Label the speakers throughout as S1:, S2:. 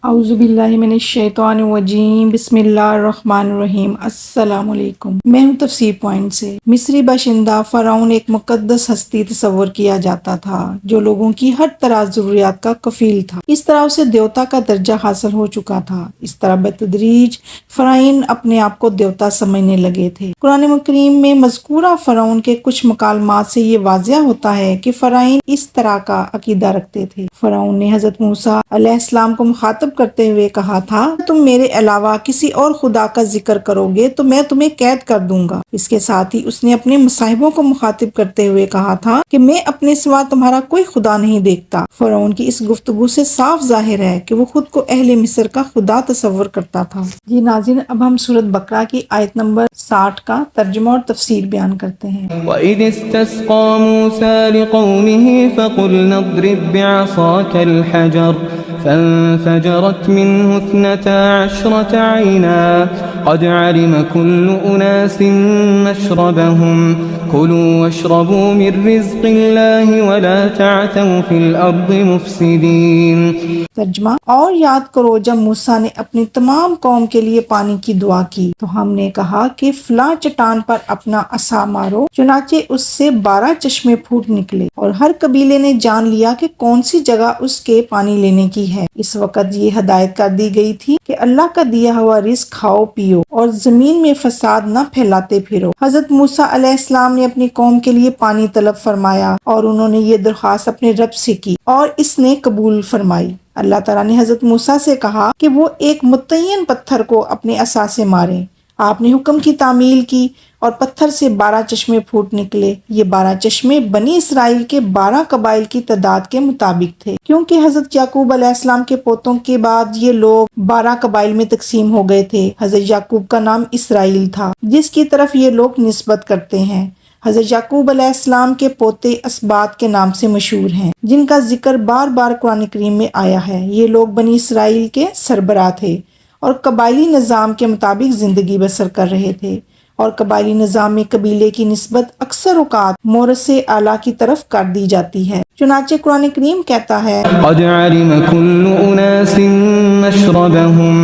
S1: اعوذ باللہ من الشیطان الرجیم، بسم اللہ الرحمن الرحیم۔ السلام علیکم۔ میں ہوں تفسیر پوائنٹ سے۔ مصری باشندہ فرعون ایک مقدس ہستی تصور کیا جاتا تھا جو لوگوں کی ہر طرح ضروریات کا کفیل تھا۔ اس طرح اسے دیوتا کا درجہ حاصل ہو چکا تھا۔ اس طرح بتدریج فرعون اپنے آپ کو دیوتا سمجھنے لگے تھے۔ قرآن کریم میں مذکورہ فرعون کے کچھ مکالمات سے یہ واضح ہوتا ہے کہ فرعون اس طرح کا عقیدہ رکھتے تھے۔ فرعون نے حضرت موسیٰ علیہ السلام کو مخاطب کرتے ہوئے کہا تھا، تم میرے علاوہ کسی اور خدا کا ذکر کرو گے تو میں تمہیں قید کر دوں گا۔ اس کے ساتھ ہی اس نے اپنے مصاحبوں کو مخاطب کرتے ہوئے کہا تھا کہ میں اپنے سوا تمہارا کوئی خدا نہیں دیکھتا۔ فرعون کی اس گفتگو سے صاف ظاہر ہے کہ وہ خود کو اہل مصر کا خدا تصور کرتا تھا۔ جی ناظرین، اب ہم سورۃ بقرہ کی آیت نمبر 60 کا ترجمہ اور تفسیر بیان کرتے ہیں۔
S2: وَإِذِ اسْتَسْقَىٰ مُوسَىٰ لِقَوْمِهِ فَقُلْنَا اضْرِب بِّعَصَاكَ الْحَجَرَ فانفجرت منه 12 عينا قد علم كل أناس مشربهم كلوا واشربوا من رزق الله ولا تعثوا في الأرض مفسدين۔
S1: ترجمہ، اور یاد کرو جب موسیٰ نے اپنی تمام قوم کے لیے پانی کی دعا کی تو ہم نے کہا کہ فلاں چٹان پر اپنا عصا مارو، چنانچہ اس سے 12 چشمے پھوٹ نکلے، اور ہر قبیلے نے جان لیا کہ کون سی جگہ اس کے پانی لینے کی ہے۔ اس وقت یہ ہدایت کر دی گئی تھی کہ اللہ کا دیا ہوا رزق کھاؤ پیو اور زمین میں فساد نہ پھیلاتے پھرو۔ حضرت موسیٰ علیہ السلام نے اپنی قوم کے لیے پانی طلب فرمایا اور انہوں نے یہ درخواست اپنے رب سے کی اور اس نے قبول فرمائی۔ اللہ تعالیٰ نے حضرت موسیٰ سے کہا کہ وہ ایک متعین پتھر کو اپنے عصا سے ماریں۔ آپ نے حکم کی تعمیل کی اور پتھر سے 12 چشمے پھوٹ نکلے۔ یہ 12 چشمے بنی اسرائیل کے 12 قبائل کی تعداد کے مطابق تھے، کیونکہ حضرت یعقوب علیہ السلام کے پوتوں کے بعد یہ لوگ 12 قبائل میں تقسیم ہو گئے تھے۔ حضرت یعقوب کا نام اسرائیل تھا جس کی طرف یہ لوگ نسبت کرتے ہیں۔ حضرت یعقوب علیہ السلام کے پوتے اسباط کے نام سے مشہور ہیں، جن کا ذکر بار بار قرآن کریم میں آیا ہے۔ یہ لوگ بنی اسرائیل کے سربراہ تھے اور قبائلی نظام کے مطابق زندگی بسر کر رہے تھے، اور قبائلی نظام میں قبیلے کی نسبت اکثر اوقات مورث اعلیٰ کی طرف کر دی جاتی ہے۔ چنانچہ قرآن کریم کہتا ہے،
S2: قد علم كل أناس مشربهم،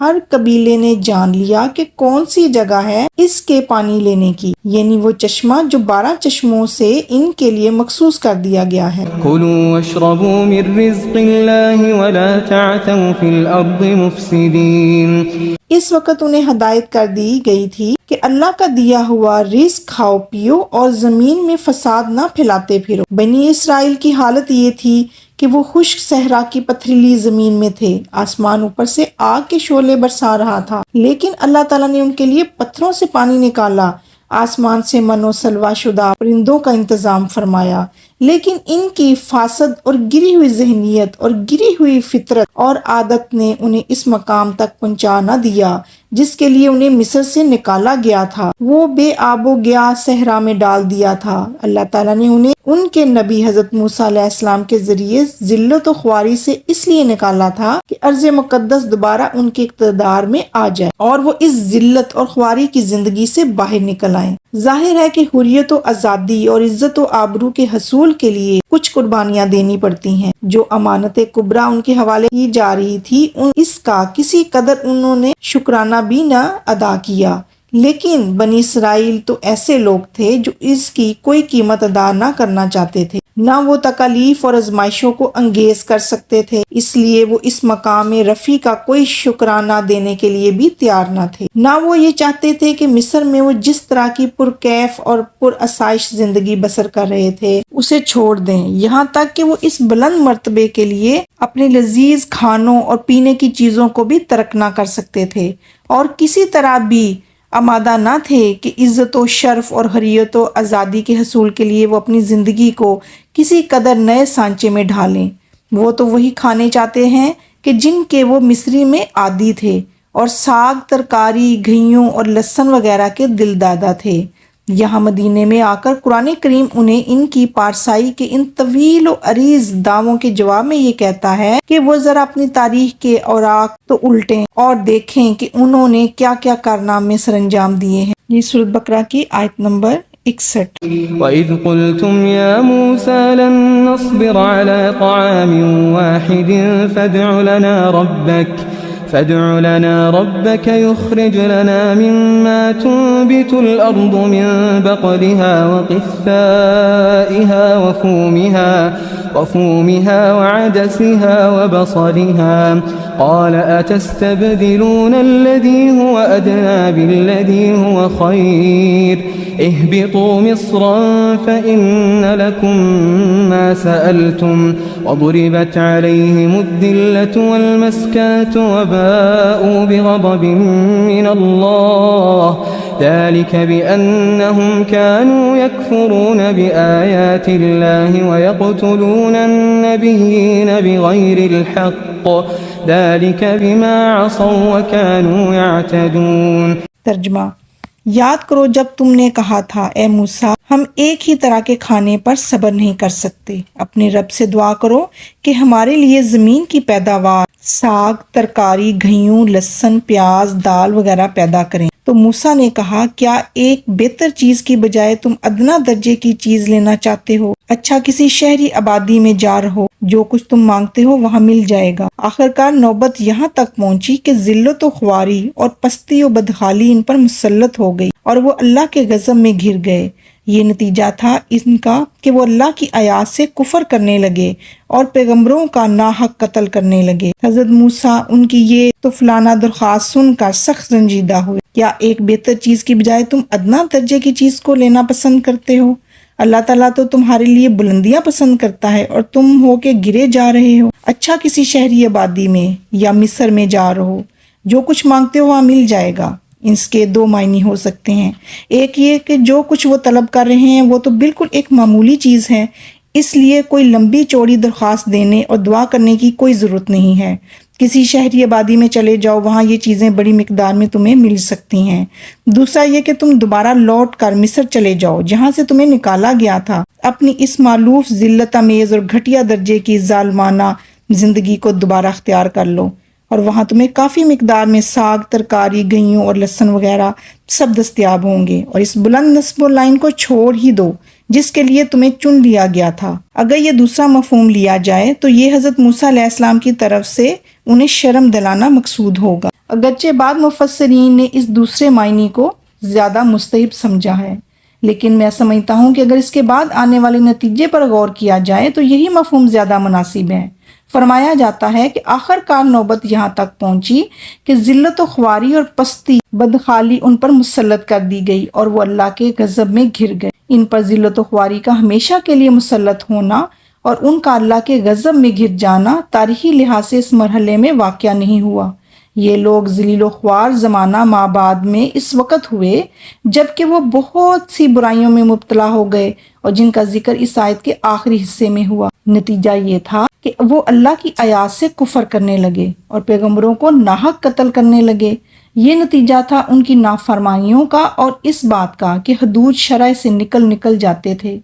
S1: ہر قبیلے نے جان لیا کہ کون سی جگہ ہے اس کے پانی لینے کی، یعنی وہ چشمہ جو 12 چشموں سے ان کے لیے مخصوص کر دیا گیا ہے۔
S2: كلوا واشربوا من رزق الله ولا تعثوا في الأرض مفسدين۔
S1: اس وقت انہیں ہدایت کر دی گئی تھی کہ اللہ کا دیا ہوا رزق کھاؤ پیو اور زمین میں فساد نہ پھیلاتے پھرو۔ بنی اسرائیل کی حالت یہ تھی کہ وہ خشک صحرا کی پتھریلی زمین میں تھے۔ آسمان اوپر سے آگ کے شعلے برسا رہا تھا، لیکن اللہ تعالیٰ نے ان کے لیے پتھروں سے پانی نکالا، آسمان سے من و سلوہ شدہ پرندوں کا انتظام فرمایا، لیکن ان کی فاسد اور گری ہوئی ذہنیت اور گری ہوئی فطرت اور عادت نے انہیں اس مقام تک پہنچا نہ دیا جس کے لیے انہیں مصر سے نکالا گیا تھا۔ وہ بے آب و گیا صحرا میں ڈال دیا تھا۔ اللہ تعالیٰ نے انہیں ان کے نبی حضرت موسیٰ علیہ السلام کے ذریعے ذلت و خواری سے اس لیے نکالا تھا کہ ارض مقدس دوبارہ ان کے اقتدار میں آ جائے اور وہ اس ذلت اور خواری کی زندگی سے باہر نکل آئیں۔ ظاہر ہے کہ حریت و آزادی اور عزت و آبرو کے حصول کے لیے کچھ قربانیاں دینی پڑتی ہیں۔ جو امانت کبریٰ ان کے حوالے کی جا رہی تھی، اس کا کسی قدر انہوں نے شکرانہ بھی نہ ادا کیا، لیکن بنی اسرائیل تو ایسے لوگ تھے جو اس کی کوئی قیمت ادا نہ کرنا چاہتے تھے، نہ وہ تکالیف اور آزمائشوں کو انگیز کر سکتے تھے، اس لیے وہ اس مقام رفیع کا کوئی شکرانہ دینے کے لیے بھی تیار نہ تھے۔ نہ وہ یہ چاہتے تھے کہ مصر میں وہ جس طرح کی پرکیف اور پرآسائش زندگی بسر کر رہے تھے اسے چھوڑ دیں، یہاں تک کہ وہ اس بلند مرتبے کے لیے اپنے لذیذ کھانوں اور پینے کی چیزوں کو بھی ترک نہ کر سکتے تھے، اور کسی طرح بھی آمادہ نہ تھے کہ عزت و شرف اور حریت و آزادی کے حصول کے لیے وہ اپنی زندگی کو کسی قدر نئے سانچے میں ڈھالیں۔ وہ تو وہی کھانے چاہتے ہیں کہ جن کے وہ مصری میں عادی تھے، اور ساگ، ترکاری، گھیوں اور لہسن وغیرہ کے دل دادا تھے۔ یہاں مدینے میں آ کر قرآن کریم انہیں ان کی پارسائی کے ان طویل و عریض دعووں کے جواب میں یہ کہتا ہے کہ وہ ذرا اپنی تاریخ کے اوراق تو الٹیں اور دیکھیں کہ انہوں نے کیا کیا کارنامے سر انجام دیے ہیں۔ یہ سورۃ بقرہ کی آیت نمبر 61۔
S2: وَإِذْ قُلْتُمْ يَا مُوسَى لَن نَّصْبِرَ عَلَىٰ طَعَامٍ وَاحِدٍ فادع لنا ربك يخرج لنا مما تنبت الأرض من بقلها وقثائها وفومها وعدسها وبصلها قال أتستبدلون الذي هو أدنى بالذي هو خير اهبطوا مصرا فإن لكم ما سألتم وضربت عليهم الذلة والمسكنة وباءوا بغضب من الله ذلك بأنهم كانوا يكفرون بآيات الله ويقتلون النبيين بغير الحق ذلك بما عصوا وكانوا يعتدون۔
S1: ترجمہ: یاد کرو جب تم نے کہا تھا اے موسیٰ ہم ایک ہی طرح کے کھانے پر صبر نہیں کر سکتے، اپنے رب سے دعا کرو کہ ہمارے لیے زمین کی پیداوار ساگ، ترکاری، گھیوں، لہسن، پیاز، دال وغیرہ پیدا کریں۔ تو موسیٰ نے کہا کیا ایک بہتر چیز کی بجائے تم ادنا درجے کی چیز لینا چاہتے ہو؟ اچھا کسی شہری آبادی میں جا رہو، جو کچھ تم مانگتے ہو وہاں مل جائے گا۔ آخرکار نوبت یہاں تک پہنچی کہ ذلت و خواری اور پستی و بدحالی ان پر مسلط ہو گئی اور وہ اللہ کے غضب میں گھر گئے۔ یہ نتیجہ تھا ان کا کہ وہ اللہ کی آیات سے کفر کرنے لگے اور پیغمبروں کا ناحق قتل کرنے لگے۔ حضرت موسیٰ ان کی یہ طفلانہ درخواست سن کر سخت رنجیدہ ہوئے۔ کیا ایک بہتر چیز کی بجائے تم ادنا درجے کی چیز کو لینا پسند کرتے ہو؟ اللہ تعالیٰ تو تمہارے لیے بلندیاں پسند کرتا ہے اور تم ہو کے گرے جا رہے ہو۔ اچھا کسی شہری آبادی میں یا مصر میں جا رہو، جو کچھ مانگتے ہو وہاں مل جائے گا۔ اس کے دو معنی ہو سکتے ہیں، ایک یہ کہ جو کچھ وہ طلب کر رہے ہیں وہ تو بالکل ایک معمولی چیز ہے، اس لیے کوئی لمبی چوڑی درخواست دینے اور دعا کرنے کی کوئی ضرورت نہیں ہے۔ کسی شہری آبادی میں چلے جاؤ، وہاں یہ چیزیں بڑی مقدار میں تمہیں مل سکتی ہیں۔ دوسرا یہ کہ تم دوبارہ لوٹ کر مصر چلے جاؤ جہاں سے تمہیں نکالا گیا تھا، اپنی اس مالوف ذلت آمیز اور گھٹیا درجے کی ظالمانہ زندگی کو دوبارہ اختیار کر لو، اور وہاں تمہیں کافی مقدار میں ساگ، ترکاری، گھیوں اور لہسن وغیرہ سب دستیاب ہوں گے، اور اس بلند نسب و لائن کو چھوڑ ہی دو جس کے لیے تمہیں چن لیا گیا تھا۔ اگر یہ دوسرا مفہوم لیا جائے تو یہ حضرت موسیٰ علیہ السلام کی طرف سے انہیں شرم دلانا مقصود ہوگا، اگرچہ بعض مفسرین نے اس دوسرے معنی کو زیادہ مستحب سمجھا ہے، لیکن میں سمجھتا ہوں کہ اگر اس کے بعد آنے والے نتیجے پر غور کیا جائے تو یہی مفہوم زیادہ مناسب ہے۔ فرمایا جاتا ہے کہ آخر کار نوبت یہاں تک پہنچی کہ ذلت و خواری اور پستی بدحالی ان پر مسلط کر دی گئی اور وہ اللہ کے غضب میں گھر گئے۔ ان پر ذلت و خواری کا ہمیشہ کے لیے مسلط ہونا اور ان کا اللہ کے غضب میں گر جانا تاریخی لحاظ سے اس مرحلے میں واقع نہیں ہوا۔ یہ لوگ ذلیل و خوار زمانہ ما بعد میں اس وقت ہوئے جبکہ وہ بہت سی برائیوں میں مبتلا ہو گئے اور جن کا ذکر اس آیت کے آخری حصے میں ہوا۔ نتیجہ یہ تھا کہ وہ اللہ کی آیات سے کفر کرنے لگے اور پیغمبروں کو ناحق قتل کرنے لگے۔ یہ نتیجہ تھا ان کی نافرمانیوں کا اور اس بات کا کہ حدود شرع سے نکل جاتے تھے،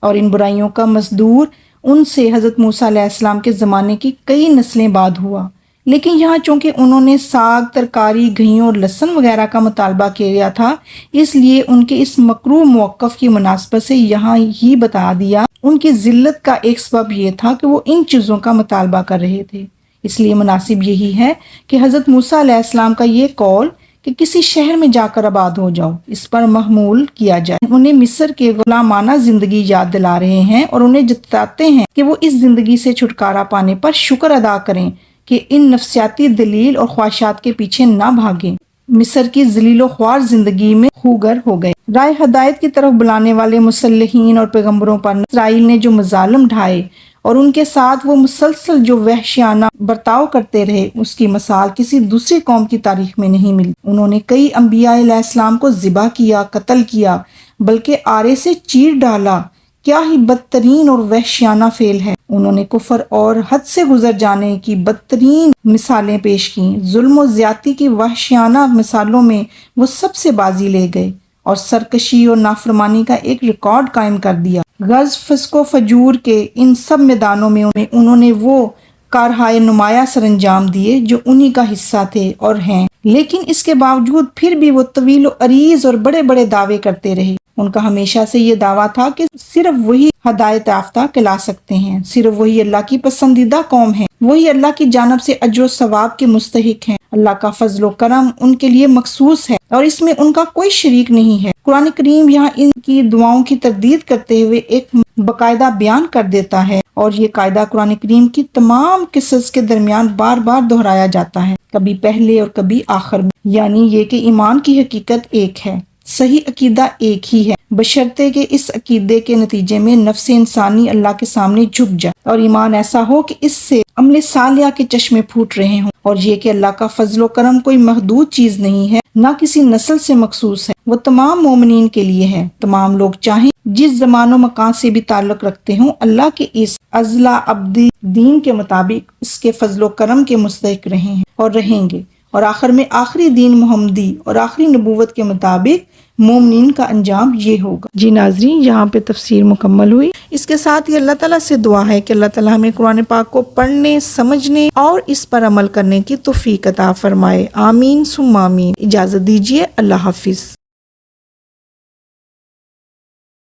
S1: اور ان برائیوں کا مصدور ان سے حضرت موسیٰ علیہ السلام کے زمانے کی کئی نسلیں بعد ہوا۔ لیکن یہاں چونکہ انہوں نے ساگ، ترکاری، گھیوں اور لہسن وغیرہ کا مطالبہ کیا تھا، اس لیے ان کے اس مکروہ موقف کی مناسبت سے یہاں ہی بتا دیا ان کی ذلت کا ایک سبب یہ تھا کہ وہ ان چیزوں کا مطالبہ کر رہے تھے۔ اس لیے مناسب یہی ہے کہ حضرت موسیٰ علیہ السلام کا یہ قول کہ کسی شہر میں جا کر آباد ہو جاؤ اس پر محمول کیا جائے۔ انہیں مصر کے غلامانہ زندگی یاد دلا رہے ہیں اور انہیں جتاتے ہیں کہ وہ اس زندگی سے چھٹکارا پانے پر شکر ادا کریں کہ ان نفسیاتی دلیل اور خواہشات کے پیچھے نہ بھاگیں، مصر کی ذلیل و خوار زندگی میں خوگر ہو گئے۔ راہ ہدایت کی طرف بلانے والے مسلحین اور پیغمبروں پر اسرائیل نے جو مظالم ڈھائے اور ان کے ساتھ وہ مسلسل جو وحشیانہ برتاؤ کرتے رہے، اس کی مثال کسی دوسری قوم کی تاریخ میں نہیں ملی۔ انہوں نے کئی انبیاء علیہ السلام کو ذبح کیا، قتل کیا، بلکہ آرے سے چیر ڈالا۔ کیا ہی بدترین اور وحشیانہ فعل ہے۔ انہوں نے کفر اور حد سے گزر جانے کی بدترین مثالیں پیش کیں۔ ظلم و زیادتی کی وحشیانہ مثالوں میں وہ سب سے بازی لے گئے اور سرکشی اور نافرمانی کا ایک ریکارڈ قائم کر دیا۔ غضب، فسق و فجور کے ان سب میدانوں میں انہوں نے وہ کارہائے نمایاں سر انجام دیے جو انہی کا حصہ تھے اور ہیں، لیکن اس کے باوجود پھر بھی وہ طویل و عریض اور بڑے بڑے دعوے کرتے رہے۔ ان کا ہمیشہ سے یہ دعویٰ تھا کہ صرف وہی ہدایت یافتہ کہلا سکتے ہیں، صرف وہی اللہ کی پسندیدہ قوم ہے، وہی اللہ کی جانب سے اجر و ثواب کے مستحق ہیں۔ اللہ کا فضل و کرم ان کے لیے مخصوص ہے اور اس میں ان کا کوئی شریک نہیں ہے۔ قرآن کریم یہاں ان کی دعاؤں کی تردید کرتے ہوئے ایک باقاعدہ بیان کر دیتا ہے، اور یہ قاعدہ قرآن کریم کی تمام قصص کے درمیان بار بار دہرایا جاتا ہے، کبھی پہلے اور کبھی آخر میں، یعنی یہ کہ ایمان کی حقیقت ایک ہے، صحیح عقیدہ ایک ہی ہے، بشرطے کہ اس عقیدے کے نتیجے میں نفس انسانی اللہ کے سامنے جھک جائے اور ایمان ایسا ہو کہ اس سے عمل صالحہ کے چشمے پھوٹ رہے ہوں، اور یہ کہ اللہ کا فضل و کرم کوئی محدود چیز نہیں ہے، نہ کسی نسل سے مخصوص ہے، وہ تمام مومنین کے لیے ہے۔ تمام لوگ چاہیں جس زمان و مکان سے بھی تعلق رکھتے ہوں، اللہ کے اس ازلا ابدی دین کے مطابق اس کے فضل و کرم کے مستحق رہے ہیں اور رہیں گے، اور آخر میں آخری دین محمدی اور آخری نبوت کے مطابق مومنین کا انجام یہ ہوگا۔ جی ناظرین، یہاں پہ تفسیر مکمل ہوئی۔ اس کے ساتھ ہی اللہ تعالیٰ سے دعا ہے کہ اللہ تعالیٰ ہمیں قرآن پاک کو پڑھنے، سمجھنے اور اس پر عمل کرنے کی توفیق عطا فرمائے۔ آمین ثم آمین۔ اجازت دیجیے، اللہ حافظ۔